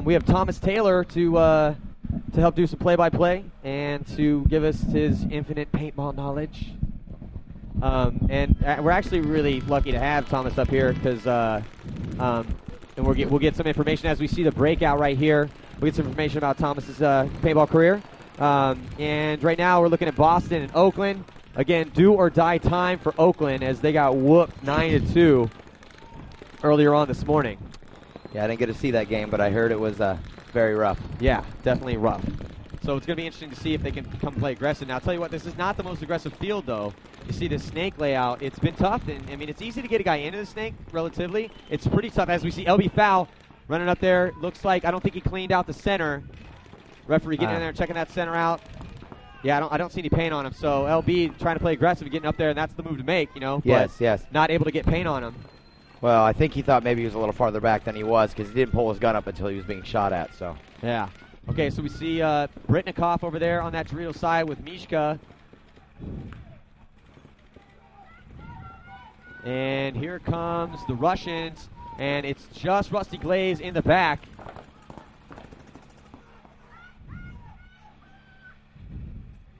We have Thomas Taylor to help do some play-by-play and to give us his infinite paintball knowledge. And we're actually really lucky to have Thomas up here because and we'll get some information as we see the breakout right here. We'll get some information about Thomas's paintball career. And right now we're looking at Boston and Oakland. Again, do or die time for Oakland as they got whooped 9-2 earlier on this morning. Yeah, I didn't get to see that game, but I heard it was very rough. Yeah, definitely rough. So it's going to be interesting to see if they can come play aggressive. Now, I'll tell you what, this is not the most aggressive field, though. You see this snake layout. It's been tough. And I mean, it's easy to get a guy into the snake, relatively. It's pretty tough. As we see LB Foul running up there. Looks like, I don't think he cleaned out the center. Referee getting in there and checking that center out. Yeah, I don't see any paint on him. So LB trying to play aggressive and getting up there, and that's the move to make, you know. Yes, but not able to get paint on him. Well, I think he thought maybe he was a little farther back than he was because he didn't pull his gun up until he was being shot at. So yeah. Okay, so we see Britnikoff over there on that Dorito side with Mishka. And here comes the Russians, and it's just Rusty Glaze in the back.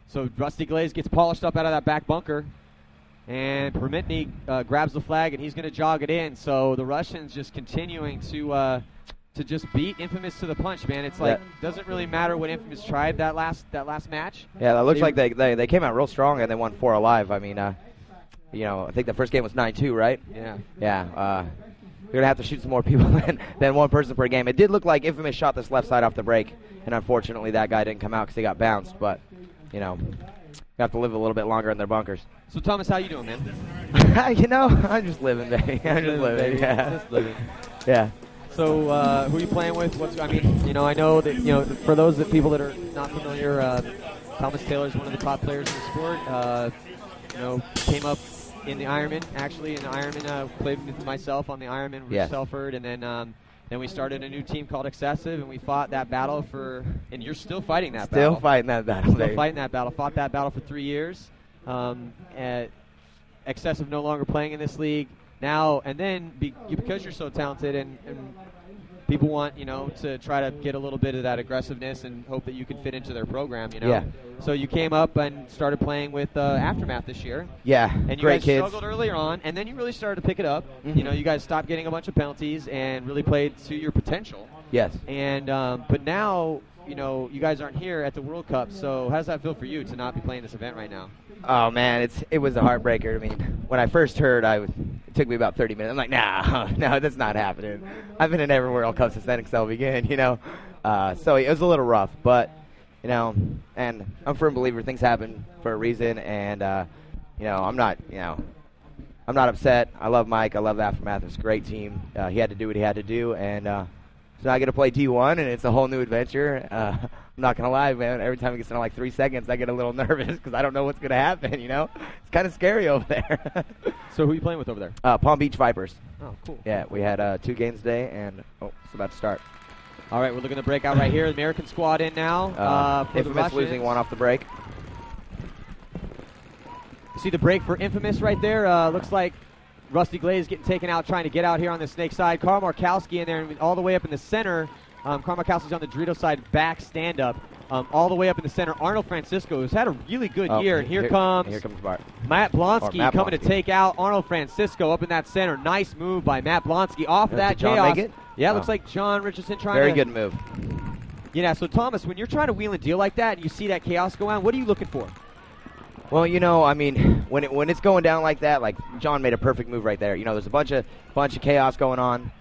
So Rusty Glaze gets polished up out of that back bunker. And Permitny grabs the flag, and he's going to jog it in. So the Russians just continuing to just beat Infamous to the punch, man. It's like doesn't really matter what Infamous tried that last match. Yeah, that looks like they came out real strong and they won 4 alive. I mean, you know, I think the first game was 9-2, right? Yeah. Yeah. We're gonna have to shoot some more people than one person per game. It did look like Infamous shot this left side off the break, and unfortunately that guy didn't come out because he got bounced. But you know, you have to live a little bit longer in their bunkers. So Thomas, how you doing, man? You know, I'm just living, baby. I'm just living. Yeah. Just living. Yeah. So, who are you playing with? I know that, you know, for those people that are not familiar, Thomas Taylor is one of the top players in the sport. You know, came up in the Ironman, played with myself on the Ironman with Selford, and then we started a new team called Excessive, and we fought that battle and you're still fighting that battle. Still fighting that battle, Still fighting that battle. Fought that battle for 3 years. Excessive no longer playing in this league. Now and then, because you're so talented and people want, you know, to try to get a little bit of that aggressiveness and hope that you can fit into their program, you know. Yeah. So you came up and started playing with Aftermath this year. Yeah, and you guys struggled earlier on, and then you really started to pick it up. Mm-hmm. You know, you guys stopped getting a bunch of penalties and really played to your potential. Yes. And but now, you know, you guys aren't here at the World Cup, so how does that feel for you to not be playing this event right now? Oh, man, it was a heartbreaker. I mean, when I first heard, it took me about 30 minutes. I'm like, no, that's not happening. I've been in every World Cup since NXL began, you know. So it was a little rough, but, you know, and I'm a firm believer things happen for a reason, and, you know, I'm not upset. I love Mike. I love Aftermath. It's a great team. He had to do what he had to do, and so now I get to play D1, and it's a whole new adventure. I'm not going to lie, man. Every time it gets into like 3 seconds, I get a little nervous because I don't know what's going to happen, you know? It's kind of scary over there. So who are you playing with over there? Palm Beach Vipers. Oh, cool. Yeah, we had 2 games today, and it's about to start. All right, we're looking to break out right here. American squad in now. Infamous losing 1 off the break. You see the break for Infamous right there? Looks like Rusty Glaze getting taken out, trying to get out here on the snake side. Carl Markowski in there, and all the way up in the center. Carl Markowski's on the Dorito side, back stand-up. All the way up in the center, Arnold Francisco, who's had a really good year. And here comes Matt Blonsky coming to take out Arnold Francisco up in that center. Nice move by Matt Blonsky off of that John chaos. Make it? Yeah, looks like John Richardson trying Very good move. Yeah, so Thomas, when you're trying to wheel and deal like that and you see that chaos go on, what are you looking for? Well, you know, I mean, when it's going down like that, like John made a perfect move right there. You know, there's a bunch of chaos going on.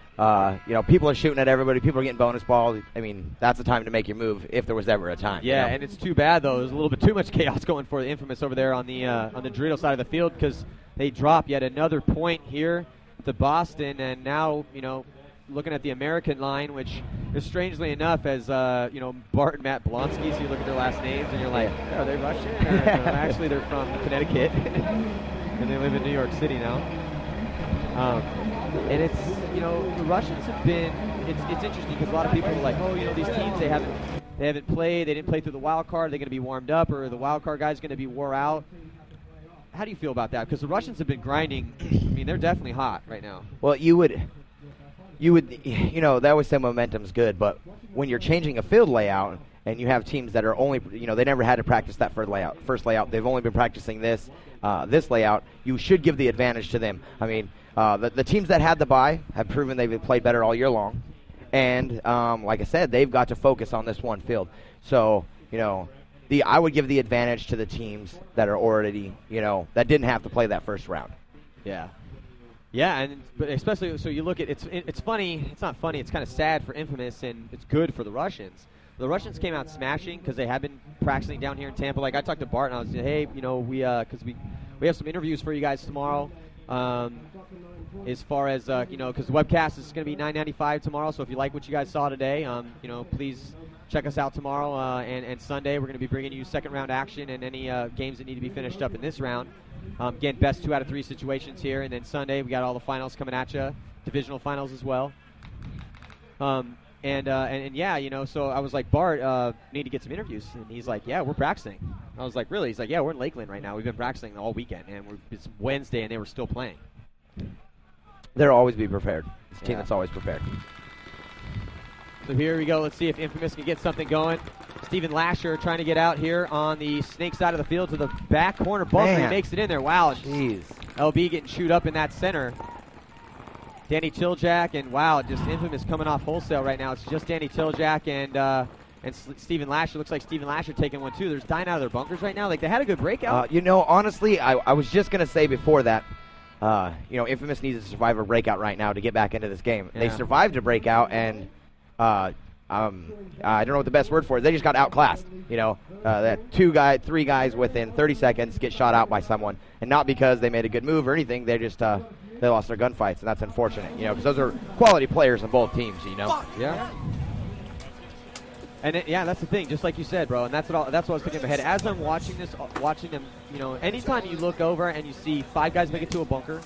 You know, people are shooting at everybody. People are getting bonus balls. I mean, that's the time to make your move if there was ever a time. Yeah, you know? and it's too bad though. There's a little bit too much chaos going for the Infamous over there on the Dorito side of the field because they drop yet another point here to Boston, and now you know, looking at the American line, which is strangely enough as you know, Bart and Matt Blonsky. So you look at their last names and you're like, are they Russian? Or, no, actually, they're from Connecticut, and they live in New York City now. And it's, you know, the Russians have been, it's interesting because a lot of people are like, oh, you know, these teams, they haven't played, they didn't play through the wild card, they're going to be warmed up, or the wild card guy's going to be wore out. How do you feel about that? Because the Russians have been grinding. I mean, they're definitely hot right now. Well, you would you would, they always say momentum's good, but when you're changing a field layout and you have teams that are only, they never had to practice that first layout. They've only been practicing this layout. You should give the advantage to them. I mean, the teams that had the bye have proven they've played better all year long. And like I said, they've got to focus on this one field. So, I would give the advantage to the teams that are already, that didn't have to play that first round. Yeah. Yeah, but especially, so you look at, it's funny, it's not funny, it's kind of sad for Infamous, and it's good for the Russians. The Russians came out smashing because they have been practicing down here in Tampa. Like, I talked to Bart, and I was like, hey, because we have some interviews for you guys tomorrow. As far as, because the webcast is going to be $9.95 tomorrow, so if you like what you guys saw today, please check us out tomorrow and Sunday. We're going to be bringing you second-round action and any games that need to be finished up in this round. Again, best 2 out of 3 situations here, and then Sunday we got all the finals coming at you, divisional finals as well. And yeah, so I was like, Bart, need to get some interviews, and he's like, yeah, we're practicing. I was like, really? He's like, yeah, we're in Lakeland right now. We've been practicing all weekend, and it's Wednesday, and they were still playing. They'll always be prepared. It's a team that's always prepared. So here we go. Let's see if Infamous can get something going. Steven Lasher trying to get out here on the snake side of the field to the back corner bunker. He makes it in there. Wow. Jeez. LB getting chewed up in that center. Danny Tiljack, and wow, just Infamous coming off wholesale right now. It's just Danny Tiljack and Steven Lasher. Looks like Steven Lasher taking one too. They're dying out of their bunkers right now. Like, they had a good breakout. Honestly, I was just going to say before that, Infamous needs to survive a breakout right now to get back into this game. Yeah. They survived a breakout, and I don't know what the best word for it is. They just got outclassed. That 3 guys within 30 seconds get shot out by someone, and not because they made a good move or anything. They just they lost their gunfights, and that's unfortunate. Because those are quality players on both teams. Yeah. And that's the thing, just like you said, bro. And that's what I was thinking in my head as I'm watching them. Anytime you look over and you see 5 guys make it to a bunker,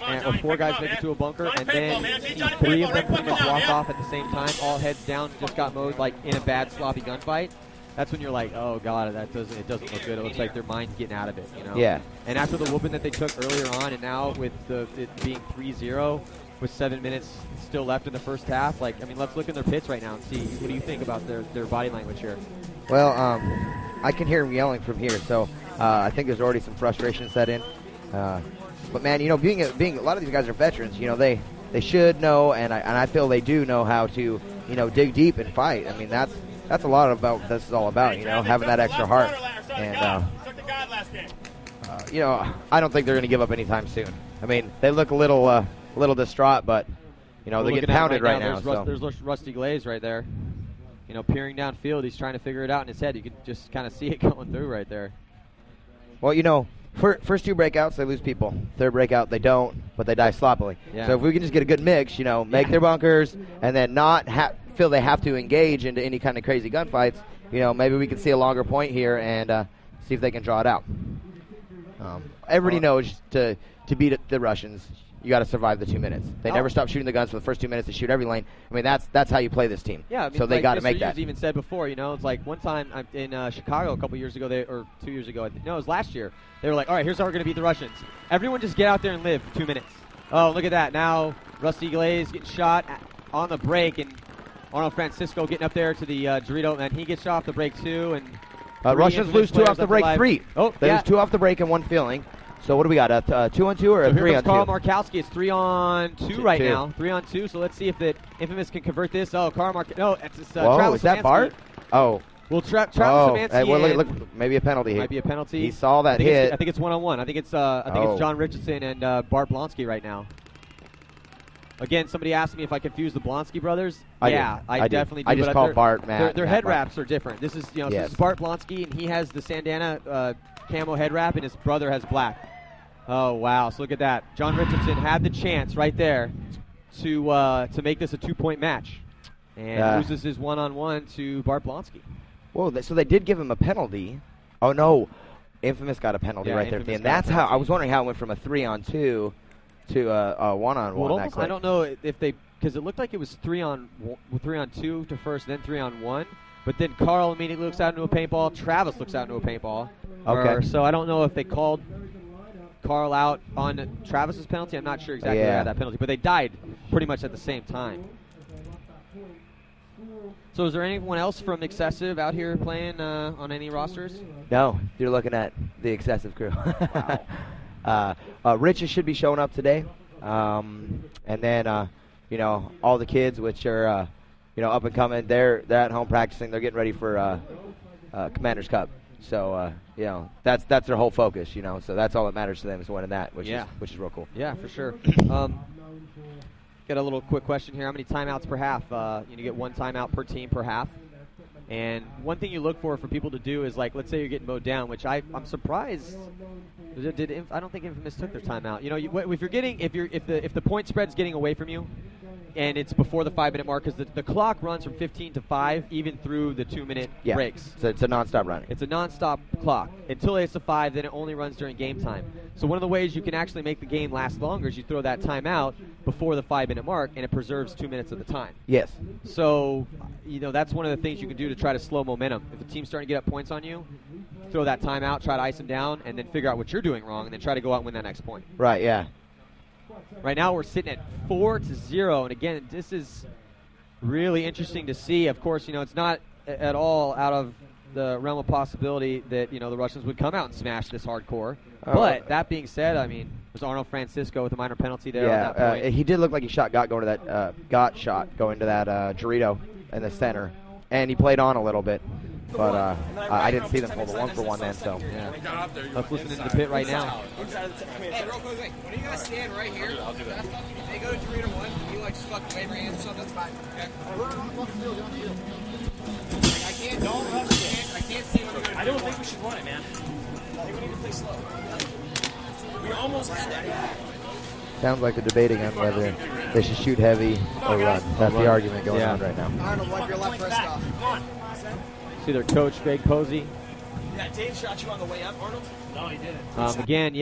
or 4 guys make it to a bunker, and then you see 3 of them pretty much walk off at the same time, all heads down, just got mowed like in a bad sloppy gunfight. That's when you're like, oh god, it doesn't look good. It looks like their mind's getting out of it, Yeah. And after the whooping that they took earlier on, and now with it being 3-0 with 7 minutes still left in the first half, let's look in their pits right now and see what do you think about their body language here. Well, I can hear them yelling from here, so I think there's already some frustration set in. But man, being a lot of these guys are veterans. They should know, and I feel they do know how to dig deep and fight. I mean, that's a lot about what this is all about. Having that extra heart, and I don't think they're going to give up anytime soon. I mean, they look a little distraught, but they're getting pounded right now. There's Rusty Glaze right there. Peering downfield, he's trying to figure it out in his head. You can just kind of see it going through right there. Well, first 2 breakouts, they lose people. Third breakout, they don't, but they die sloppily. Yeah. So if we can just get a good mix, make their bunkers, and then not feel they have to engage into any kind of crazy gunfights, maybe we can see a longer point here and see if they can draw it out. Everybody knows to beat the Russians, you got to survive the 2 minutes. They never stop shooting the guns for the first 2 minutes. They shoot every lane. I mean, that's how you play this team. Yeah, so they got to make that. Even said before, it's like one time in Chicago a couple years ago, or 2 years ago, it was last year. They were like, all right, here's how we're going to beat the Russians. Everyone just get out there and live for 2 minutes. Oh, look at that. Now Rusty Glaze getting shot on the break, and Arnold Francisco getting up there to the Dorito, and he gets shot off the break too. And Russians lose 2 off the break, 3. Oh, they lose 2 off the break and 1 feeling. So what do we got? A 2-on-2 or a 3-on-2? Carl Markowski. It's 3-on-2 right now. 3-on-2. So let's see if the Infamous can convert this. Oh, Carl Markowski. No, it's Travis is that Szymanski. Bart? Oh. Well, Travis Szymanski. Hey, look, maybe a penalty here. Might be a penalty. He saw that hit. I think it's 1-on-1. I think it's John Richardson and Bart Blonsky right now. Again, somebody asked me if I confused the Blonsky brothers. I definitely do. I just call Bart Matt. Their head wraps are different. This is this is Bart Blonsky, and he has the Sandana camo head wrap, and his brother has black. Oh wow! So look at that. John Richardson had the chance right there to make this a 2-point match, and loses his 1-on-1 to Bart Blonsky. Whoa! So they did give him a penalty. Oh no! Infamous got a penalty right there at the end. That's how I was wondering how it went from a 3-on-2 to a 1-on-1. Well, I don't know if they, because it looked like it was 3-on-2 to first, then 3-on-1. But then Carl immediately looks out into a paintball. Travis looks out into a paintball. Okay. So I don't know if they called Carl out on Travis's penalty. I'm not sure exactly who had that penalty, but they died pretty much at the same time. So is there anyone else from Excessive out here playing on any rosters? No, you're looking at the Excessive crew. Riches should be showing up today. And then, all the kids, which are, up and coming, they're at home practicing. They're getting ready for Commander's Cup. So, that's their whole focus, So that's all that matters to them is winning that, which is real cool. Yeah, for sure. Got a little quick question here. How many timeouts per half? You get one timeout per team per half. And one thing you look for people to do is, like, let's say you're getting mowed down, which I'm surprised. I don't think Infamous took their timeout. If the point spread's getting away from you, and it's before the 5-minute mark, because the clock runs from 15 to 5, even through the 2-minute breaks. So it's a nonstop running. It's a nonstop clock until it's a 5. Then it only runs during game time. So one of the ways you can actually make the game last longer is you throw that timeout before the 5-minute mark, and it preserves 2 minutes of the time. Yes. So, that's one of the things you can do to try to slow momentum. If the team's starting to get up points on you, throw that timeout, try to ice them down, and then figure out what you're doing wrong, and then try to go out and win that next point. Right, yeah. Right now we're sitting at 4-0, and again, this is really interesting to see. Of course, it's not at all out of the realm of possibility that, the Russians would come out and smash this hardcore. But that being said, it was Arnold Francisco with a minor penalty there on that point. He did look like he got going to that Dorito in the center, and he played on a little bit. But I didn't see them pull the 1-for-1 then, so. Yeah. Let's listen to the pit right now. Hey, real quick, when you guys stand right here, I'll do it. They go to Dorito 1, you just fucking wave your hands or something, that's fine. Okay? I can't, don't rush it. I can't see when I don't think we should run it, man. I think we need to play slow. We almost had that. Sounds like they're debating on whether they should shoot heavy or run. That's the argument going on right now. Arnold, wipe your left wrist off. See their coach, Greg Posey. Yeah, Dave shot you on the way up, Arnold? No, he didn't. Again,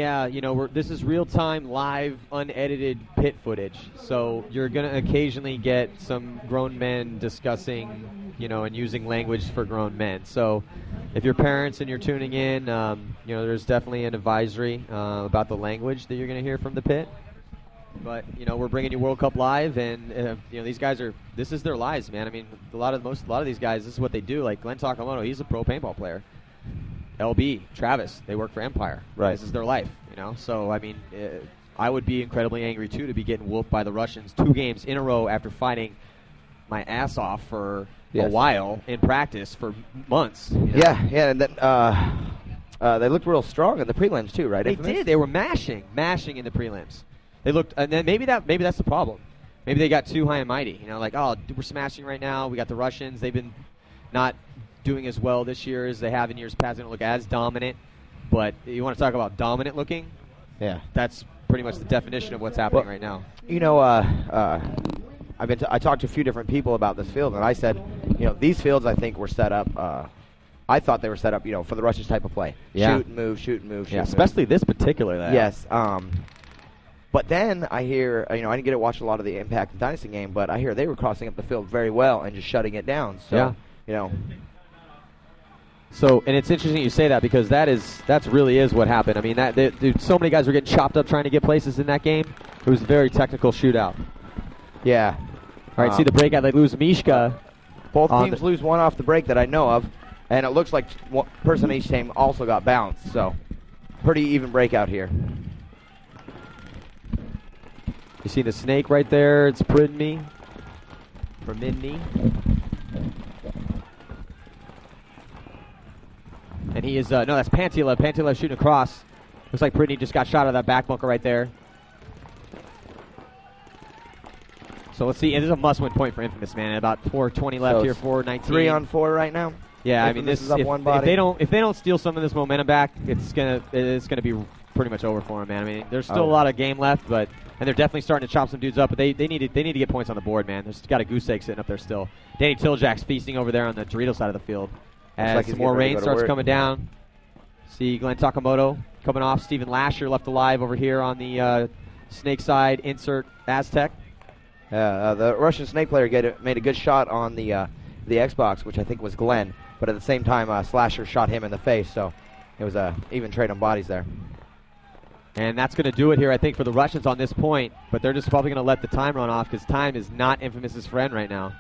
this is real-time, live, unedited pit footage. So you're going to occasionally get some grown men discussing, and using language for grown men. So if you're parents and you're tuning in, there's definitely an advisory about the language that you're going to hear from the pit. But, we're bringing you World Cup Live, and, these guys this is their lives, man. A lot of these guys, this is what they do. Like Glenn Takamoto, he's a pro paintball player. LB, Travis, they work for Empire. Right. This is their life, So, I would be incredibly angry, too, to be getting whooped by the Russians 2 games in a row after fighting my ass off for a while in practice for months. Yeah, and then they looked real strong in the prelims, too, right? They did. They were mashing in the prelims. They looked, and then maybe that's the problem. Maybe they got too high and mighty. We're smashing right now. We got the Russians. They've been not doing as well this year as they have in years past. They don't look as dominant. But you want to talk about dominant looking? Yeah. That's pretty much the definition of what's happening right now. I talked to a few different people about this field, and I said, these fields I think were set up. I thought they were set up, for the Russians type of play. Yeah. Shoot and move, shoot and move, shoot. Yeah, and especially move. this particular. Yes. But then I hear, I didn't get to watch a lot of the Impact and Dynasty game, but I hear they were crossing up the field very well and just shutting it down. So, So, and it's interesting you say that because that's really is what happened. So many guys were getting chopped up trying to get places in that game. It was a very technical shootout. Yeah. All right, see the breakout. They lose Mishka. Both teams lose one off the break that I know of, and it looks like one person on each team also got bounced. So, pretty even breakout here. You see the snake right there? It's Pridney. And he is, no, that's Pantilev. Pantilev shooting across. Looks like Pridney just got shot out of that back bunker right there. So let's see. And this is a must-win point for Infamous, man. About 4:20 left here, 4:19. 3-on-4 right now. Yeah, this is up one if body. they don't steal some of this momentum back, it's gonna be pretty much over for them, man. There's still a lot of game left, and they're definitely starting to chop some dudes up. But they need to get points on the board, man. There's got a goose egg sitting up there still. Danny Tiljack's feasting over there on the Dorito side of the field. As some more rain starts coming down. See Glenn Takamoto coming off. Steven Lasher left alive over here on the snake side. Insert Aztec. The Russian snake player made a good shot on the Xbox, which I think was Glenn. But at the same time, Slasher shot him in the face, so it was a even trade on bodies there. And that's going to do it here, I think, for the Russians on this point. But they're just probably going to let the time run off because time is not Infamous's friend right now.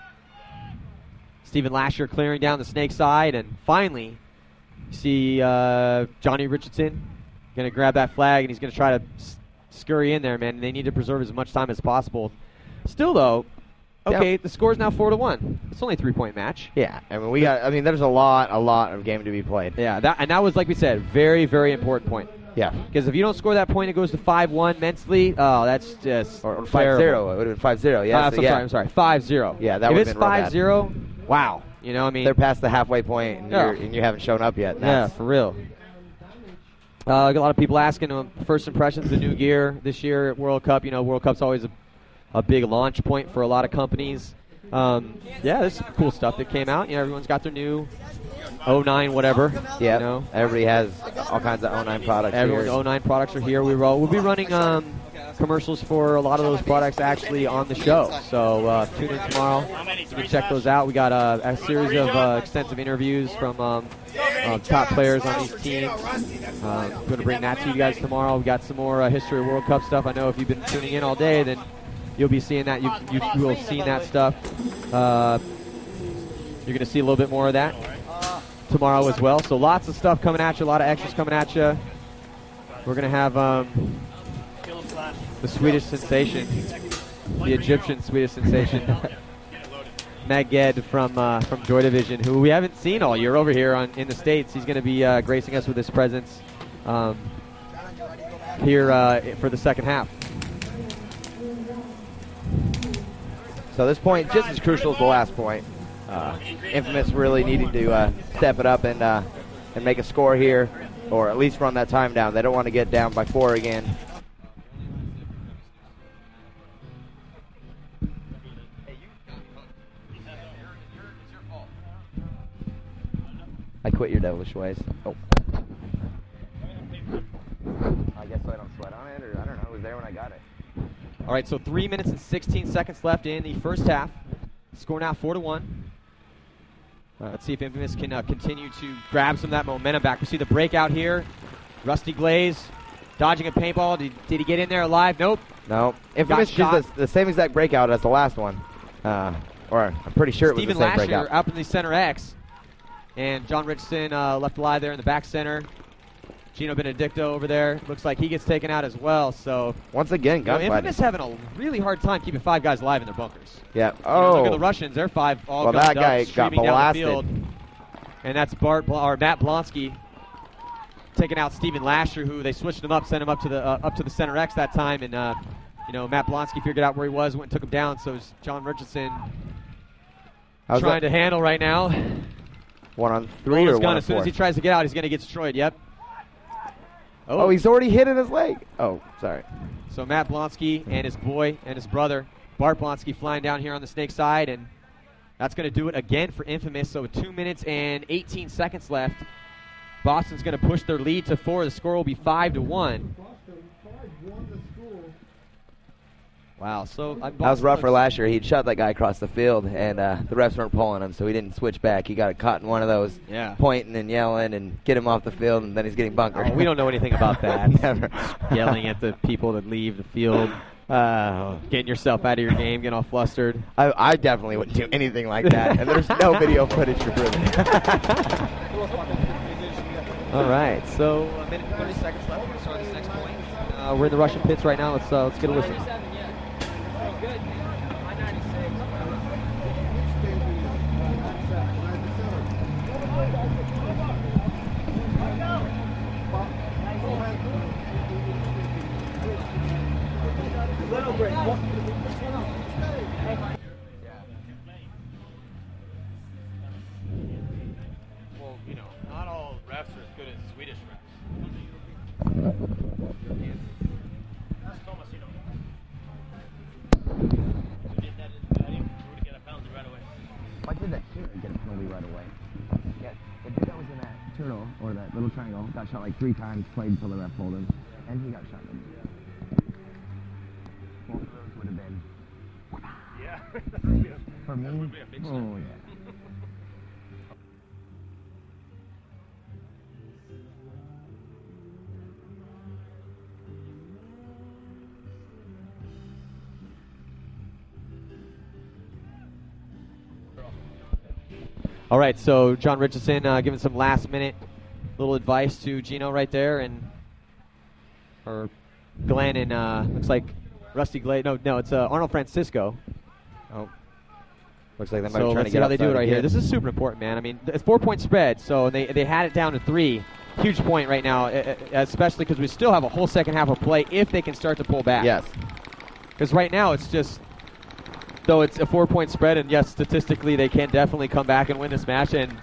Stephen Lasher clearing down the snake side. And finally, you see Johnny Richardson going to grab that flag, and he's going to try to scurry in there, man. They need to preserve as much time as possible. Still, though, okay, the score's now 4-1. It's only a 3-point match. Yeah, I mean, there's a lot of game to be played. Yeah, that was, like we said, very, very important point. Yeah. Because if you don't score that point, it goes to 5-1 mentally. Oh, that's just or 5-0. terrible. It would have been 5-0. Yeah. I'm sorry. 5-0. Yeah, that would have been real bad. If it's 5-0, wow. You know, I mean, they're past the halfway point, and you haven't shown up yet. Yeah, for real. Got a lot of people asking first impressions of new gear this year at World Cup. You know, World Cup's always a big launch point for a lot of companies. Yeah, there's some cool stuff that came out. You know, everyone's got their new 09 whatever. Yeah, you know? Everybody has all kinds of 09 products. Everyone's 09 products are here. We'll be running commercials for a lot of those products actually on the show. So tune in tomorrow. You can check those out. We got a series of extensive interviews from top players on these teams. I'm going to bring that to you guys tomorrow. We got some more History of World Cup stuff. I know if you've been tuning in all day, then you'll be seeing that. You will have seen that stuff. You're going to see a little bit more of that tomorrow as well. So lots of stuff coming at you, a lot of extras coming at you. We're going to have the Swedish sensation, the Egyptian Swedish sensation, Maged from Joy Division, who we haven't seen all year over here in the States. He's going to be gracing us with his presence here for the second half. So this point just as crucial as the last point. Infamous really needing to step it up and make a score here, or at least run that time down. They don't want to get down by 4 again. I quit your devilish ways. Oh. I guess I don't sweat on it, or I don't know. It was there when I got it. All right, so 3 minutes and 16 seconds left in the first half. Score now 4-1. Let's see if Infamous can continue to grab some of that momentum back. We see the breakout here. Rusty Glaze dodging a paintball. Did he get in there alive? Nope. No. Infamous does the same exact breakout as the last one. Or I'm pretty sure it was the same breakout. Stephen Lasher up in the center X. And John Richardson left alive there in the back center. Gino Benedicto over there. Looks like he gets taken out as well. So once again, Infamous having a really hard time keeping 5 guys alive in their bunkers. Yeah. Look at the Russians. They're 5 all gunned that guy up, got streaming down the blasted. field. And that's Matt Blonsky taking out Stephen Lasher, who they switched him up, sent him up to the center X that time, and Matt Blonsky figured out where he was, went and took him down. So it's John Richardson trying to handle right now. 1 on 3 or 1 on 4? As soon as he tries to get out, he's going to get destroyed. Yep. Oh, he's already hit in his leg. Oh, sorry. So Matt Blonsky and his boy and his brother, Bart Blonsky, flying down here on the snake side, and that's going to do it again for Infamous. So 2 minutes and 18 seconds left. Boston's going to push their lead to 4. The score will be 5-1. Wow, so that was rough for Lasher. He'd shot that guy across the field, and the refs weren't pulling him, so he didn't switch back. He got caught in one of those, pointing and yelling and get him off the field, and then he's getting bunkered. Oh, we don't know anything about that. Never. Yelling at the people that leave the field, getting yourself out of your game, getting all flustered. I definitely wouldn't do anything like that, and there's no video footage to prove it. All right, so a minute and 30 seconds left. We're going to start this next point. We're in the Russian pits right now. Let's get a listen. Good. Little break. Well, not all refs are as good as Swedish refs. I did that here and get a penalty right away. Yeah, the dude that was in that turtle, or that little triangle, got shot like 3 times, played until the ref pulled him, and he got shot. Both of those would have been... Yeah. For me? That would be a big shot. Oh, yeah. All right, so John Richardson giving some last-minute little advice to Gino right there, or Glenn and looks like Rusty Glaze. No, it's Arnold Francisco. Oh, looks like they might So be trying let's to see get how they do it right here. again. This is super important, man. I mean, it's 4-point spread, so they had it down to 3. Huge point right now, especially because we still have a whole second half of play if they can start to pull back. Yes. Because right now it's just, though it's a 4-point spread, and yes, statistically they can definitely come back and win this match. And,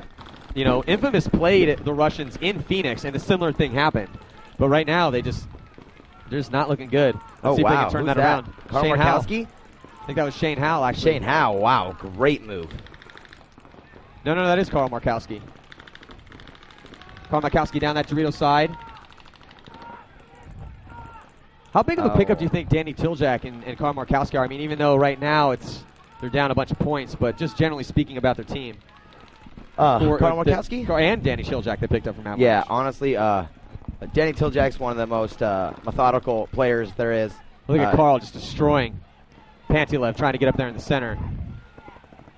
you know, Infamous played the Russians in Phoenix, and a similar thing happened. But right now they're just not looking good. Let's see if they can turn that around. Carl Shane Howe. Markowski? I think that was Shane Howe, actually. Shane Howe, wow, great move. No, that is Carl Markowski. Carl Markowski down that Dorito side. How big of a pickup do you think Danny Tiljak and Carl Markowski are? I mean, even though right now they're down a bunch of points, but just generally speaking about their team. Carl Markowski? And Danny Tiljak they picked up from that Yeah, match. honestly, Danny Tiljak's one of the most methodical players there is. Look at Carl just destroying Pantilev, trying to get up there in the center.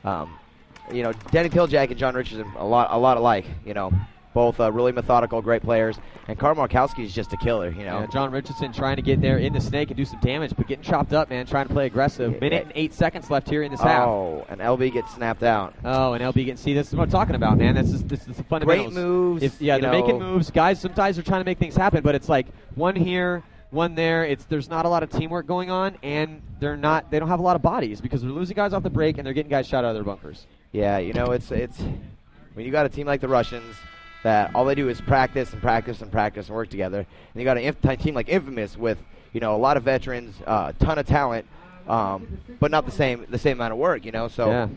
You know, Danny Tiljak and John Richardson, a lot alike, you know. Both really methodical, great players. And Carl Markowski is just a killer, you know. Yeah, John Richardson trying to get there in the snake and do some damage, but getting chopped up, man, trying to play aggressive. Minute and 8 seconds left here in this half. Oh, and LB gets snapped out. Oh, and LB getting, see, this is what I'm talking about, man. This is the fundamentals. Great moves. They're making moves. Guys sometimes are trying to make things happen, but it's like one here, one there. There's not a lot of teamwork going on, and they don't have a lot of bodies because they're losing guys off the break and they're getting guys shot out of their bunkers. Yeah, you know, it's when you got a team like the Russians that all they do is practice and practice and practice and work together, and you got a team like Infamous with, you know, a lot of veterans, a ton of talent, but not the same amount of work, you know. So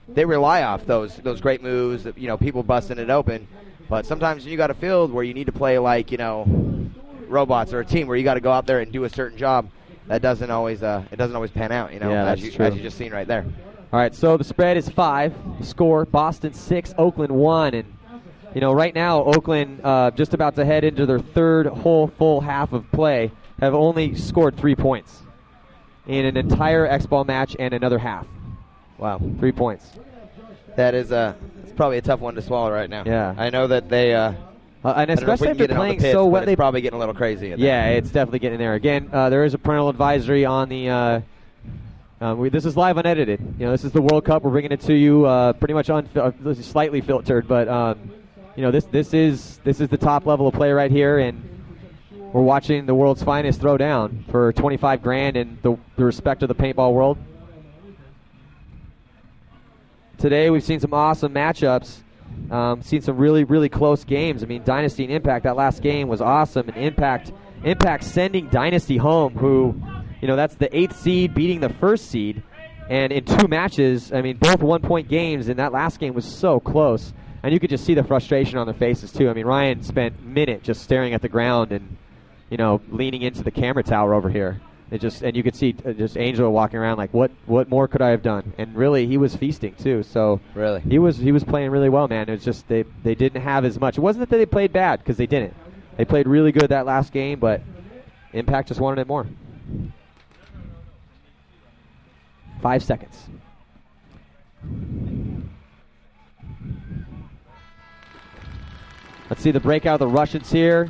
they rely off those great moves, you know, people busting it open. But sometimes you got a field where you need to play like, you know, robots, or a team where you got to go out there and do a certain job. That doesn't always pan out, you know, as you just seen right there. All right, so the spread is 5. Score: Boston 6, Oakland 1, and you know, right now Oakland just about to head into their third whole full half of play, have only scored 3 points in an entire X-Ball match and another half. Wow, 3 points. That is it's probably a tough one to swallow right now. Yeah, I know that they. And especially if they're playing so well, they're probably getting a little crazy. Yeah, it's definitely getting there. Again, there is a parental advisory on the. This is live unedited. You know, this is the World Cup. We're bringing it to you pretty much slightly filtered, but you know, this is the top level of play right here, and we're watching the world's finest throw down for $25,000 in the respect of the paintball world. Today we've seen some awesome matchups. Seen some really, really close games. I mean, Dynasty and Impact, that last game was awesome. And Impact sending Dynasty home, who, you know, that's the 8th seed beating the 1st seed. And in 2 matches, I mean, both 1-point games, and that last game was so close. And you could just see the frustration on their faces, too. I mean, Ryan spent a minute just staring at the ground and, you know, leaning into the camera tower over here. And you could see just Angel walking around like, what more could I have done? And really, he was feasting too. So really, he was playing really well, man. It was just they didn't have as much. It wasn't that they played bad, because they didn't. They played really good that last game, but Impact just wanted it more. 5 seconds. Let's see the breakout of the Russians here.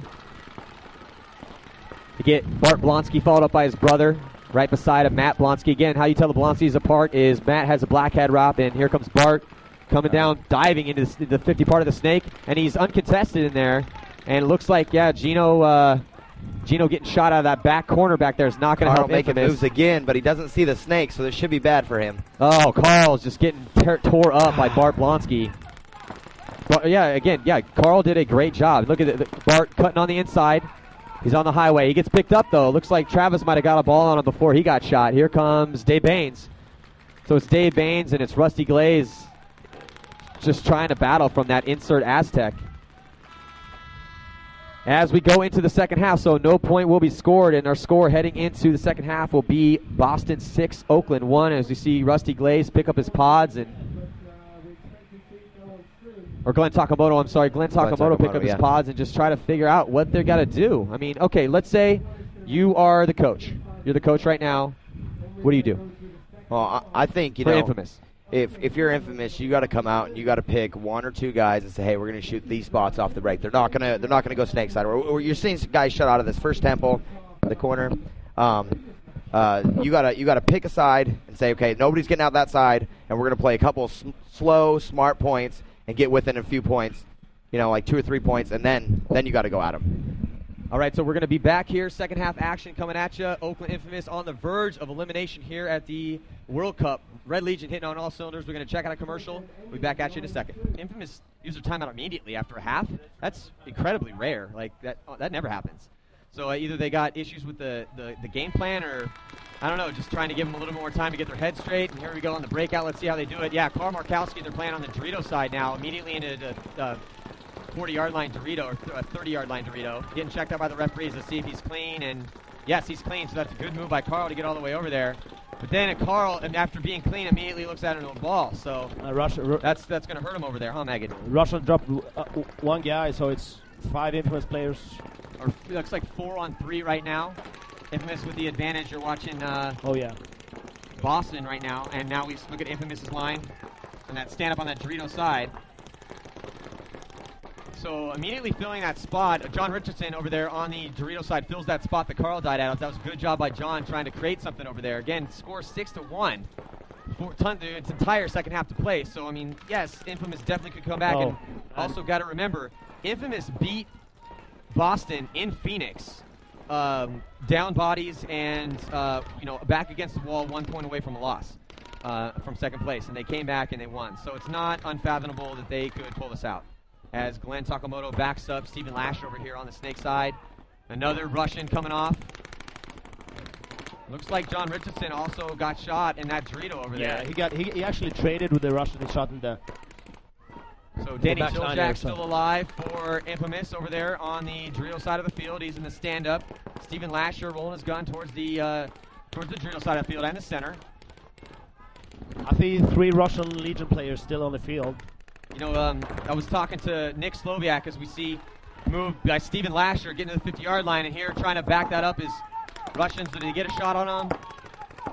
You get Bart Blonsky followed up by his brother right beside him, Matt Blonsky. Again, how you tell the Blonskys apart is Matt has a black head wrap, and here comes Bart coming down, diving into the 50 part of the snake, and he's uncontested in there. And it looks like, Gino getting shot out of that back corner back there is not going to help making Infamous. moves again, but he doesn't see the snake, so this should be bad for him. Oh, Carl's just getting tore up by Bart Blonsky. But Carl did a great job. Look at Bart cutting on the inside. He's on the highway. He gets picked up, though. Looks like Travis might have got a ball on him before he got shot. Here comes Dave Baines. So it's Dave Baines and it's Rusty Glaze just trying to battle from that insert Aztec. As we go into the second half, so no point will be scored, and our score heading into the second half will be Boston 6, Oakland 1, as we see Rusty Glaze pick up his pods Glenn Takamoto pick up his pods and just try to figure out what they're got to do. I mean, okay, let's say you are the coach. You're the coach right now. What do you do? Well, I think, For Infamous. if you're Infamous, you got to come out and you got to pick 1 or 2 guys and say, hey, we're going to shoot these spots off the break. They're not gonna go snake side. Or you're seeing some guys shut out of this first temple, the corner. You gotta pick a side and say, okay, nobody's getting out that side, and we're gonna play a couple slow, smart points and get within a few points, like 2 or 3 points, and then you got to go at them. All right, so we're going to be back here. Second half action coming at you. Oakland Infamous on the verge of elimination here at the World Cup. Red Legion hitting on all cylinders. We're going to check out a commercial. We'll be back at you in a second. Infamous use their timeout immediately after a half. That's incredibly rare. Like that never happens. So either they got issues with the game plan, or I don't know, just trying to give them a little more time to get their head straight. And here we go on the breakout. Let's see how they do it. Yeah, Carl Markowski, they're playing on the Dorito side now, immediately into the 40-yard line Dorito, or 30-yard line Dorito. Getting checked out by the referees to see if he's clean, and yes, he's clean, so that's a good move by Carl to get all the way over there. But then Carl, after being clean, immediately looks at it into a ball, so that's going to hurt him over there, huh, Megan? Russia dropped one guy, so it's 5 Infamous players. Or looks like 4 on 3 right now. Infamous with the advantage. You're watching Boston right now, and now we look at Infamous's line, and that stand up on that Dorito side. So immediately filling that spot, John Richardson over there on the Dorito side fills that spot that Carl died out. That was a good job by John trying to create something over there. Again, score 6-1. Its entire second half to play. So, I mean, yes, Infamous definitely could come back. And also got to remember, Infamous beat Boston in Phoenix. Down bodies and, back against the wall, 1 point away from a loss from second place. And they came back and they won. So it's not unfathomable that they could pull this out. As Glenn Takamoto backs up Stephen Lasher over here on the snake side. Another Russian coming off. Looks like John Richardson also got shot in that Dorito over there. Yeah, he actually traded with the Russian. He shot in the... So Danny Chiljak still alive for Infamous over there on the Dorito side of the field. He's in the stand-up. Stephen Lasher rolling his gun towards the Dorito side of the field and the center. I see 3 Russian Legion players still on the field. I was talking to Nick Sloviak as we see move by Stephen Lasher getting to the 50-yard line, and here trying to back that up is Russians. Did he get a shot on him?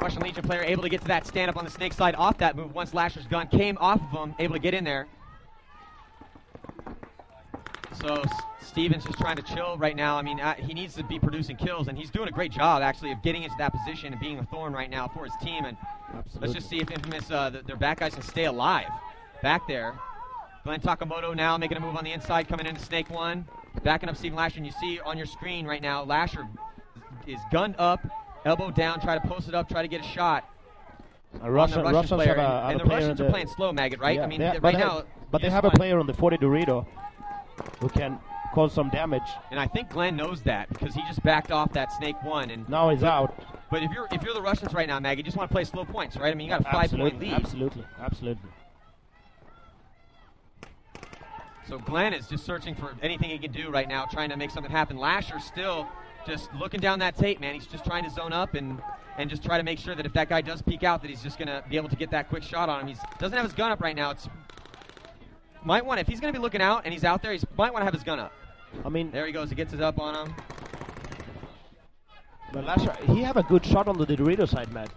Russian Legion player able to get to that stand-up on the snake side off that move once Lasher's gun came off of him, able to get in there. So Stephen's just trying to chill right now. I mean, he needs to be producing kills, and he's doing a great job, actually, of getting into that position and being a thorn right now for his team. And let's just see if Infamous, their back guys can stay alive back there. Glenn Takamoto now making a move on the inside, coming into Snake 1. Backing up Stephen Lasher, and you see on your screen right now, Lasher is gunned up, elbow down, try to post it up, try to get a shot. A Russian player. And the Russians are playing slow, Maggot, right? Yeah, I mean, right now... But they have a player on the 40 Dorito who can cause some damage. And I think Glenn knows that, because he just backed off that Snake 1. And now he's out. But if you're the Russians right now, Maggot, you just want to play slow points, right? I mean, you got a 5-point lead. Absolutely. So Glenn is just searching for anything he can do right now, trying to make something happen. Lasher still just looking down that tape, man. He's just trying to zone up and just try to make sure that if that guy does peek out, that he's just going to be able to get that quick shot on him. He doesn't have his gun up right now. If he's going to be looking out and he's out there, he might want to have his gun up. I mean, there he goes. He gets it up on him. But Lasher, he have a good shot on the Dorito side, Matt.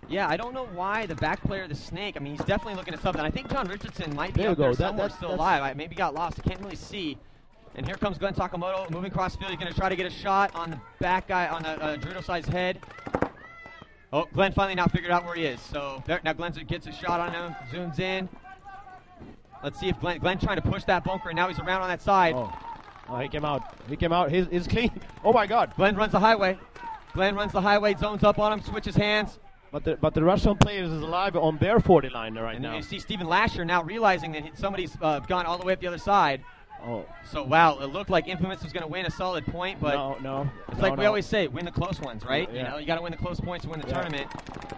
Yeah, I don't know why the back player of the Snake. I mean, he's definitely looking at something. I think John Richardson might be up there somewhere still alive. I maybe got lost. I can't really see. And here comes Glenn Takamoto moving across field. He's going to try to get a shot on the back guy, on the Dorito side's head. Oh, Glenn finally now figured out where he is. So now Glenn gets a shot on him, zooms in. Let's see if Glenn trying to push that bunker, and now he's around on that side. Oh, he came out. He's clean. Oh, my God. Glenn runs the highway. Zones up on him, switches hands. But the Russian players is alive on their 40 line right now. And you see Stephen Lasher now realizing that somebody's gone all the way up the other side. Oh. So, wow, it looked like Infamous was going to win a solid point, but no. It's like we always say, win the close ones, right? Yeah. You got to win the close points to win the tournament.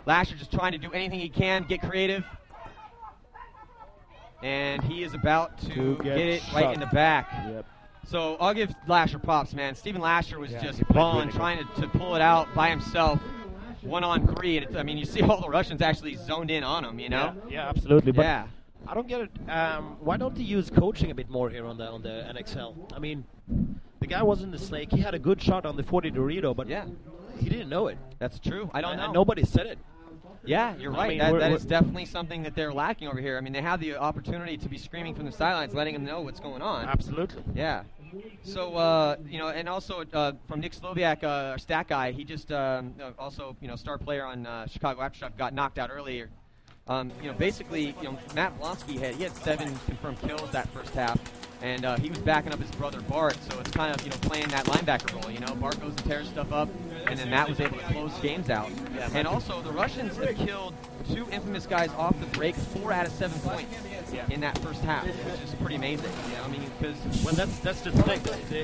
Lasher just trying to do anything he can, get creative. And he is about to get it right in the back. Yep. So I'll give Lasher props, man. Stephen Lasher was just balling, trying to pull it out by himself. 1-on-3, and I mean, you see all the Russians actually zoned in on him, you know? Yeah, absolutely. But yeah. I don't get it. Why don't they use coaching a bit more here on the NXL? I mean, the guy was in the Snake. He had a good shot on the 40 Dorito, but he didn't know it. That's true. I don't know. And nobody said it. Yeah, you're right. That is definitely something that they're lacking over here. I mean, they have the opportunity to be screaming from the sidelines, letting them know what's going on. Absolutely. Yeah. So, and also from Nick Sloviak, our stat guy, he just also, star player on Chicago Aftershock, got knocked out earlier. Basically, Matt Blonsky he had 7 confirmed kills that first half, and he was backing up his brother Bart, so it's kind of, playing that linebacker role, Bart goes and tears stuff up, and then Matt was able to close games out. Yeah, and also, the Russians have killed 2 infamous guys off the break, 4 out of 7 points in that first half, which is pretty amazing. Because well, that's the thing.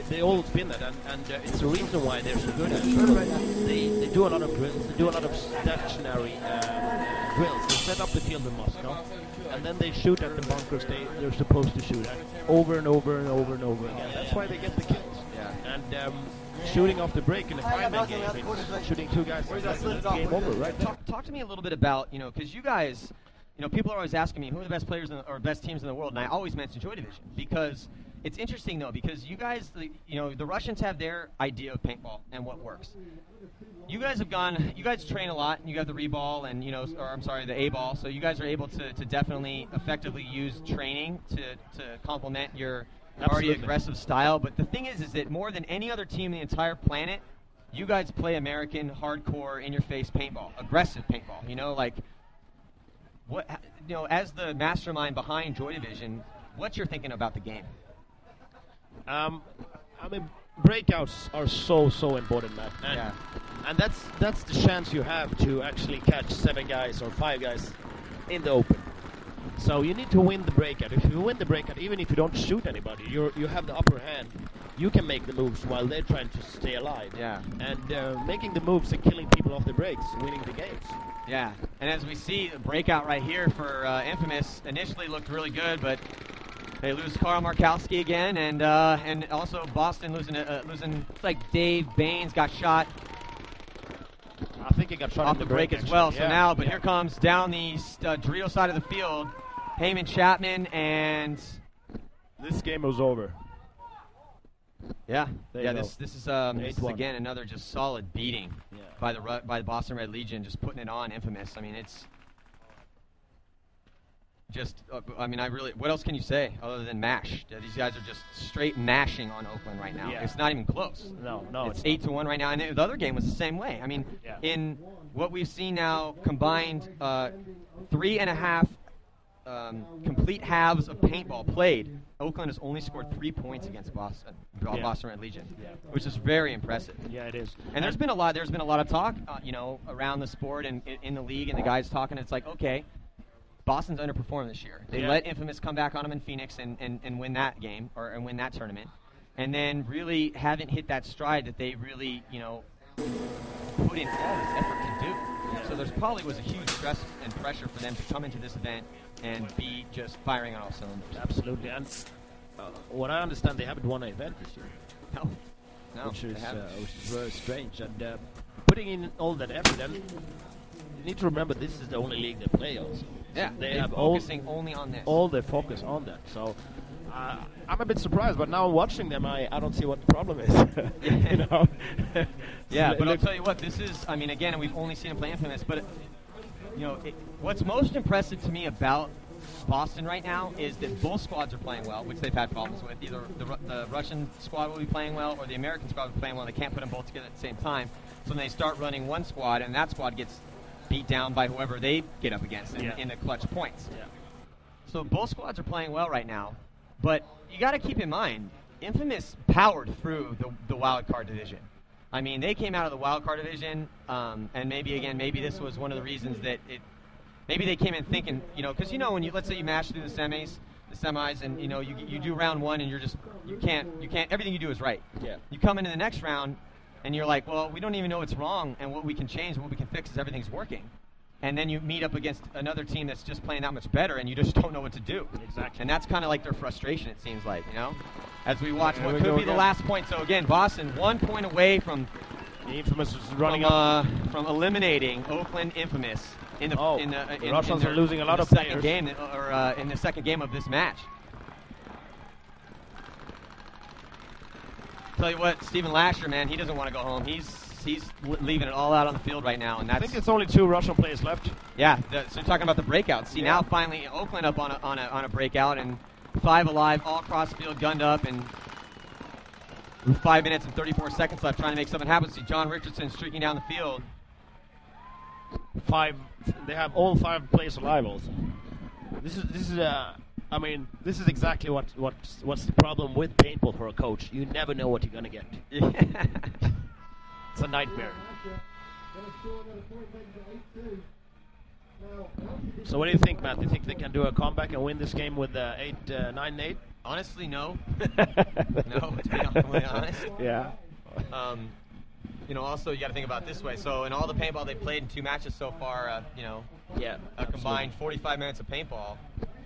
They all spin that, and it's the reason why they're so good at it. They do a lot of drills. They do a lot of stationary drills. They set up the field in Moscow, and then they shoot at the bunkers they're supposed to shoot at over and over and over and over again. That's why they get the kills. Yeah. And shooting off the break in a 5-man game, it's shooting 2 guys, that's game over, right? Talk to me a little bit about, because you guys, people are always asking me who are the best players or best teams in the world, and I always mention Joy Division because it's interesting though, because you guys, the Russians have their idea of paintball and what works. You guys train a lot, and you got the reball and, the A-ball, so you guys are able to definitely effectively use training to complement your already aggressive style. But the thing is that more than any other team in the entire planet, you guys play American hardcore in-your-face paintball, aggressive paintball. What, as the mastermind behind Joy Division, what you're thinking about the game? Breakouts are so important, man. And that's the chance you have to actually catch 7 guys or 5 guys in the open. So you need to win the breakout. If you win the breakout, even if you don't shoot anybody, you have the upper hand. You can make the moves while they're trying to stay alive. Yeah. And making the moves and killing people off the breaks, winning the games. Yeah. And as we see, the breakout right here for Infamous initially looked really good, but they lose Carl Markowski again, and also Boston losing. It's like Dave Baines got shot. I think he got shot off the break as well. So now, here comes down the Dorito side of the field, Heyman Chapman, and this game was over. Yeah, this is again another just solid beating by the Boston Red Legion, just putting it on Infamous. I mean, it's just, what else can you say other than mash? These guys are just straight mashing on Oakland right now. Yeah. It's not even close. No, it's 8-1 right now. And the other game was the same way. I mean, in what we've seen now, combined 3.5 complete halves of paintball played, Oakland has only scored 3 points against Boston Red Legion, which is very impressive. Yeah, it is. And there's been a lot of talk, around the sport and in the league, and the guys talking. It's like, okay, Boston's underperformed this year. They let Infamous come back on them in Phoenix and win that game and win that tournament, and then really haven't hit that stride that they really put in all this effort to do. So there probably was a huge stress and pressure for them to come into this event and be just firing on all cylinders. Absolutely. And what I understand, they haven't won an event this year. No, which is very strange. And putting in all that effort, and you need to remember this is the only league they play also. Yeah, so they have focusing only on this. All their focus on that. So I'm a bit surprised, but now watching them, I don't see what the problem is. Yeah, but I'll tell you what, this is, again, we've only seen them play Infamous, but, what's most impressive to me about Boston right now is that both squads are playing well, which they've had problems with. Either the Russian squad will be playing well or the American squad will be playing well. They can't put them both together at the same time. So then they start running one squad, and that squad gets beat down by whoever they get up against in the clutch points. Yeah. So both squads are playing well right now, but you got to keep in mind, Infamous powered through the wild card division. They came out of the wild card division, and maybe this was one of the reasons that maybe they came in thinking, because when let's say you mash through the semis, and you do round one, and you can't everything you do is right. Yeah. You come into the next round, and you're like, well, we don't even know what's wrong, and what we can change, what we can fix is everything's working. And then you meet up against another team that's just playing that much better, and you just don't know what to do. Exactly. And that's kind of like their frustration, it seems like, as we watch what could be the last point. So again, Boston 1 point away from the Infamous is running up from eliminating Oakland Infamous in the Russians are losing a lot of players. In the second game of this match. Tell you what, Stephen Lasher, man, he doesn't want to go home. He's he's leaving it all out on the field right now, and I that's think it's only 2 Russian players left. yeah. So you're talking about the breakout. See now finally Oakland up on a breakout and 5 alive, all across the field, gunned up, and with 5 minutes and 34 seconds left, trying to make something happen. See John Richardson streaking down the field. 5. They have all 5 players alive. Also, this is I mean, this is exactly what's the problem with paintball for a coach. You never know what you're gonna get. It's a nightmare. So what do you think, Matt? Do you think they can do a comeback and win this game with 9-8? Honestly, no. No, to be completely honest. Yeah. Also you got to think about it this way. So in all the paintball they played in 2 matches so far, a combined 45 minutes of paintball,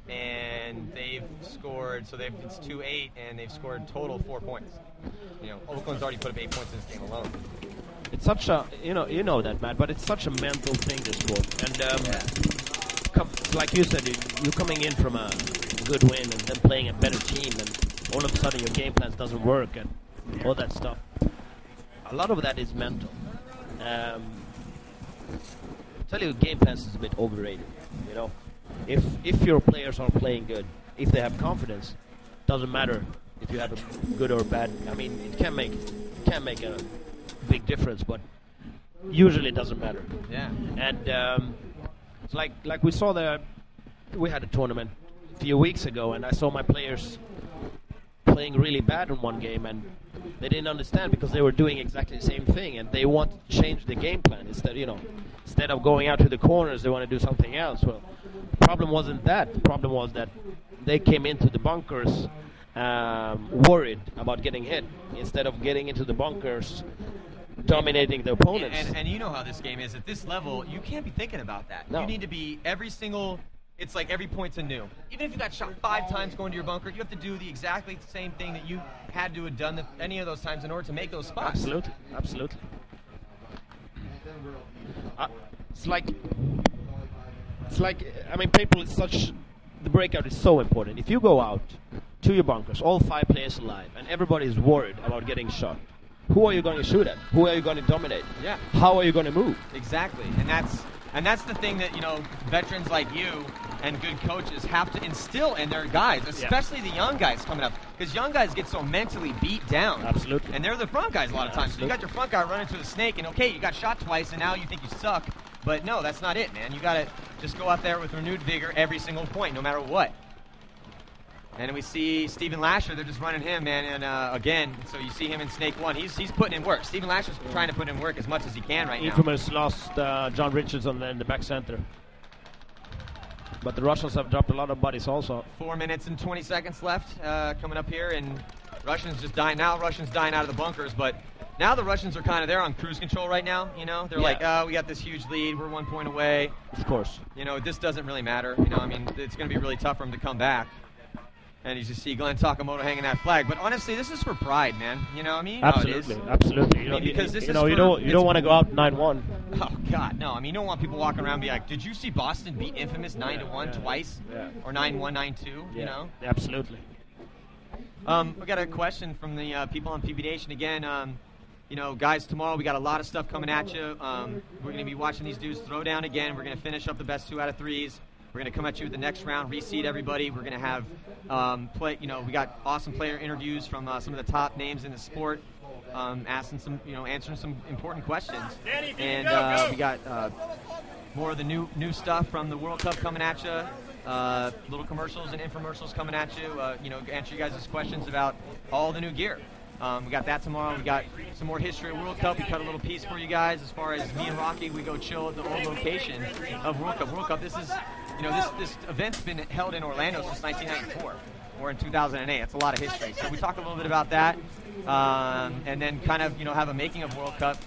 and they've scored. So it's 2-8, and they've scored total 4 points. Oakland's already put up 8 points in this game alone. It's such a you know that, Matt, but it's such a mental thing, this sport. And like you said, you're coming in from a good win and then playing a better team, and all of a sudden your game plans doesn't work and all that stuff. A lot of that is mental. I tell you, game plans is a bit overrated. If your players are playing good, if they have confidence, doesn't matter if you have a good or bad. I mean, it can make a big difference, but usually it doesn't matter. Yeah. And it's like we saw we had a tournament a few weeks ago, and I saw my players playing really bad in one game, and they didn't understand because they were doing exactly the same thing, and they wanted to change the game plan instead of going out to the corners, they want to do something else. Well, the problem wasn't that. The problem was that they came into the bunkers worried about getting hit instead of getting into the bunkers dominating the opponents. And you know how this game is. At this level, you can't be thinking about that. No. You need to be it's like every point's a new. Even if you got shot 5 times going to your bunker, you have to do the exactly same thing that you had to have done any of those times in order to make those spots. Absolutely. It's like I mean, people is such. The breakout is so important. If you go out to your bunkers, all 5 players alive, and everybody is worried about getting shot, who are you going to shoot at? Who are you going to dominate? Yeah. How are you going to move? Exactly, and that's the thing that veterans like you and good coaches have to instill in their guys, especially the young guys coming up, because young guys get so mentally beat down. Absolutely. And they're the front guys a lot of times. So you got your front guy running to the snake, and okay, you got shot twice, and now you think you suck. But no, that's not it, man. You got to just go out there with renewed vigor every single point, no matter what. And we see Stephen Lasher. They're just running him, man. And again, so you see him in Snake 1. He's putting in work. Stephen Lasher's trying to put in work as much as he can right now. Infamous lost John Richardson in the back center. But the Russians have dropped a lot of bodies also. 4 minutes and 20 seconds left coming up here, and Russians just dying now. Russians dying out of the bunkers, but now the Russians are kind of there on cruise control right now. They're like, we got this huge lead. We're 1 point away. Of course. This doesn't really matter. I mean, it's going to be really tough for them to come back. And you just see Glenn Takamoto hanging that flag. But honestly, this is for pride, man. I mean, absolutely. Because this is you don't want to go out 9-1. Oh God, no. I mean, you don't want people walking around and be like, "Did you see Boston beat Infamous 9-1 twice, or 9-1, 9-2?" Absolutely. We got a question from the people on PB Nation again. Guys, tomorrow we got a lot of stuff coming at you. We're going to be watching these dudes throw down again. We're going to finish up the best 2 out of 3s. We're going to come at you with the next round, reseed everybody. We're going to have we got awesome player interviews from some of the top names in the sport, asking some, answering some important questions. And we got more of the new stuff from the World Cup coming at you. Little commercials and infomercials coming at you. Answer you guys' questions about all the new gear. We got that tomorrow. We got some more history of World Cup. We cut a little piece for you guys as far as me and Rocky. We go chill at the old location of World Cup. World Cup. This is, this event's been held in Orlando since 1994 or in 2008. It's a lot of history. So we talk a little bit about that, and then kind of have a making of World Cup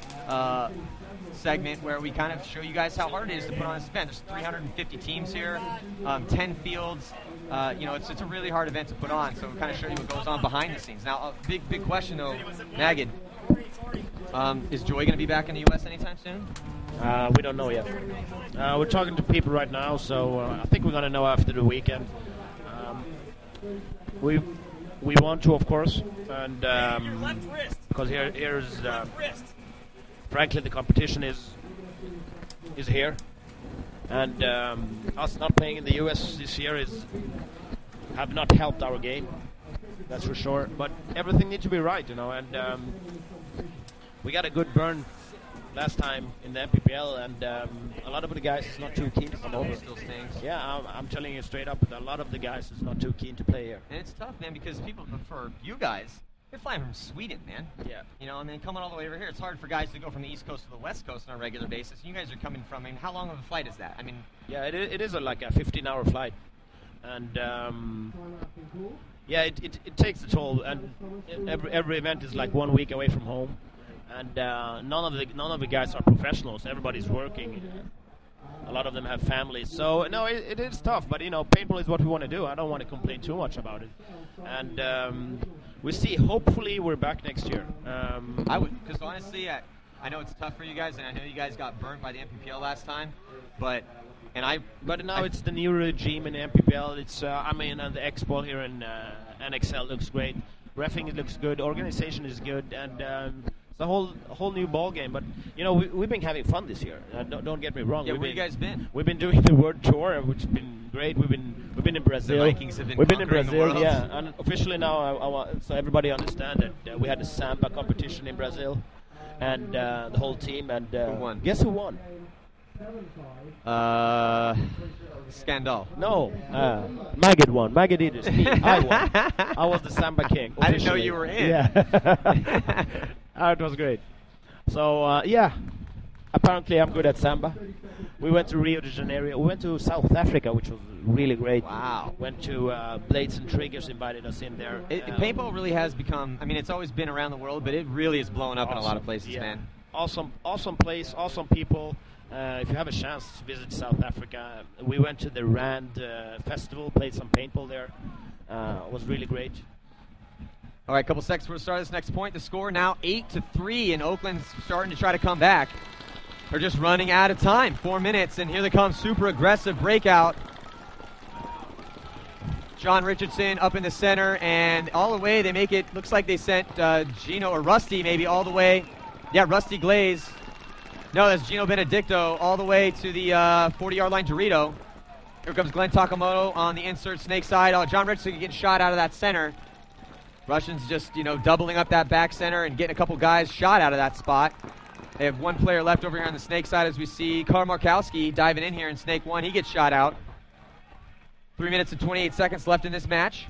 segment where we kind of show you guys how hard it is to put on this event. There's 350 teams here, 10 fields. It's a really hard event to put on, so we kind of show you what goes on behind the scenes. Now, a big question, though, Magid, is Joy going to be back in the U.S. anytime soon? We don't know yet. We're talking to people right now, so I think we're going to know after the weekend. We want to, of course, and because here's frankly, the competition is here, and us not playing in the U.S. this year have not helped our game. That's for sure. But everything needs to be right, and we got a good burn last time in the MPPL, and a lot of the guys is not too keen to come over. Still stings. Yeah, I'm telling you straight up, a lot of the guys is not too keen to play here. And it's tough, man, because people prefer you guys. You're flying from Sweden, man. Yeah. And then coming all the way over here, it's hard for guys to go from the East Coast to the West Coast on a regular basis. You guys are coming from, how long of a flight is that? Yeah, it is like a 15-hour flight, and yeah, it takes a toll, and every event is like 1 week away from home, and none of the guys are professionals. Everybody's working. A lot of them have families, so no, it is tough. But paintball is what we want to do. I don't want to complain too much about it, and we see. Hopefully, we're back next year. I would, because honestly, I know it's tough for you guys, and I know you guys got burnt by the MPPL last time, but now it's the new regime in the MPPL. It's and the Expo here in NXL looks great. Reffing, it looks good. Organization is good, and it's a whole new ball game. But we've been having fun this year. Don't get me wrong. Yeah, where you guys been? We've been doing the World Tour, which has been great. We've been in Brazil. The Vikings have been We've been in conquering the Brazil, world. yeah. And officially now, I want so everybody understand that we had a samba competition in Brazil, and the whole team. And who won? Guess who won? Scandal. No, Maggot won. Maggot did it. Me, I won. I was the samba king. I didn't know officially. you were in. Yeah. It was great. So yeah, apparently I'm good at samba. We went to Rio de Janeiro. We went to South Africa, which was really great. Wow. Went to Blades and Triggers, invited us in there. Paintball really has become. It's always been around the world, but it really is blowing up in a lot of places, yeah. man. Awesome place, awesome people. If you have a chance to visit South Africa, we went to the Rand Festival, played some paintball there. It was really great. All right, a couple seconds before we start this next point. The score now 8-3, and Oakland's starting to try to come back. They're just running out of time. 4 minutes, and here they come. Super aggressive breakout. John Richardson up in the center, and all the way they make it. Looks like they sent Gino or Rusty maybe all the way. Yeah, Rusty Glaze. No, that's Gino Benedicto all the way to the 40-yard line Dorito. Here comes Glenn Takamoto on the insert snake side. Oh, John Richardson getting shot out of that center. Russians just, doubling up that back center and getting a couple guys shot out of that spot. They have one player left over here on the snake side as we see Karl Markowski diving in here in snake one. He gets shot out. 3 minutes and 28 seconds left in this match.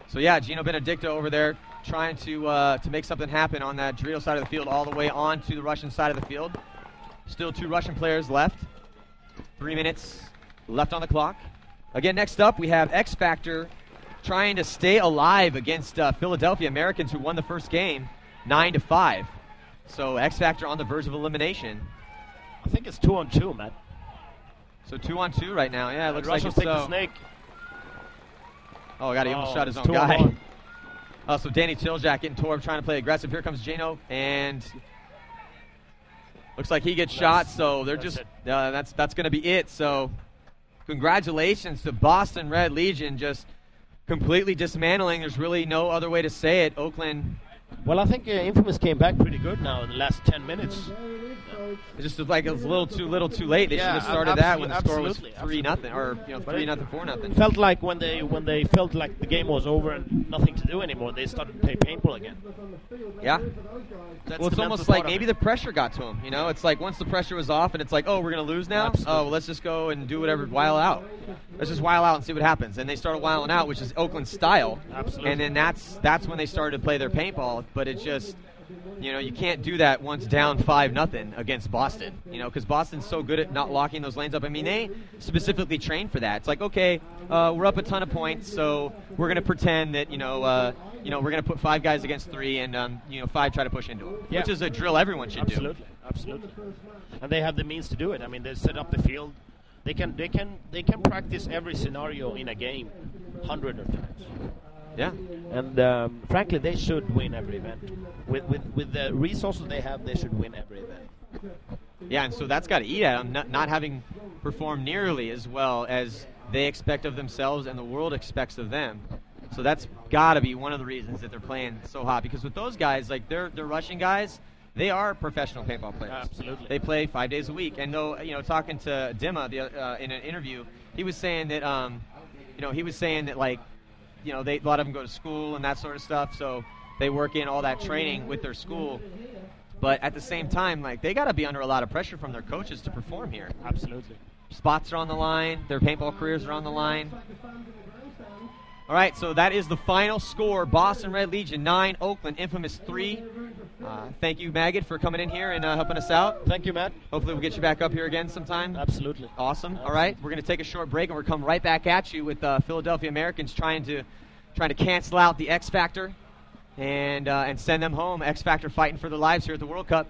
So yeah, Gino Benedicto over there trying to make something happen on that Dorito side of the field all the way on to the Russian side of the field. Still 2 Russian players left. 3 minutes left on the clock. Again, next up we have X Factor trying to stay alive against Philadelphia Americans who won the first game 9-5. So X Factor on the verge of elimination. I think it's 2-on-2, Matt. So 2-on-2 right now. Yeah, it looks like Russians it's take the snake. Oh, God, he almost shot his own 2 guy. on 1. So Danny Tiljak getting tore up, trying to play aggressive. Here comes Gino, and looks like he gets shot. So they're just that's going to be it. So congratulations to Boston Red Legion, just completely dismantling. There's really no other way to say it. Oakland. Well, I think Infamous came back pretty good now in the last 10 minutes. It just looked like it was a little too late. They should have started that when the score was 3-0 or 3-0, 4-0. Felt like when they felt like the game was over and nothing to do anymore, they started to play paintball again. Yeah. Well, it's almost like maybe the pressure got to them. It's like once the pressure was off, and it's like, oh, we're gonna lose now. Absolutely. Oh, well, let's just go and do whatever, while out. Let's just while out and see what happens. And they started whiling out, which is Oakland style. Absolutely. And then that's when they started to play their paintball. But it just, you can't do that once down 5-0 against Boston. Because Boston's so good at not locking those lanes up. They specifically train for that. It's like, okay, we're up a ton of points, so we're going to pretend that, we're going to put 5 guys against 3 and, 5 try to push into them. Yeah. Which is a drill everyone should do. Absolutely. And they have the means to do it. They set up the field. They can practice every scenario in a game 100 of times. Yeah. And frankly, they should win every event. With the resources they have, they should win every event. Yeah, and so that's got to eat at them, not having performed nearly as well as they expect of themselves and the world expects of them. So that's got to be one of the reasons that they're playing so hot. Because with those guys, like they're Russian guys, they are professional paintball players. Absolutely. They play 5 days a week. And though, talking to Dima in an interview, he was saying that, like, a lot of them go to school and that sort of stuff. So they work in all that training with their school. But at the same time, like, they got to be under a lot of pressure from their coaches to perform here. Absolutely. Spots are on the line. Their paintball careers are on the line. All right, so that is the final score. Boston Red Legion 9, Oakland Infamous 3. Thank you, Maggot, for coming in here and helping us out. Thank you, Matt. Hopefully we'll get you back up here again sometime. Absolutely. Awesome. All right, we're going to take a short break, and we're coming right back at you with Philadelphia Americans trying to cancel out the X Factor and send them home. X Factor fighting for their lives here at the World Cup.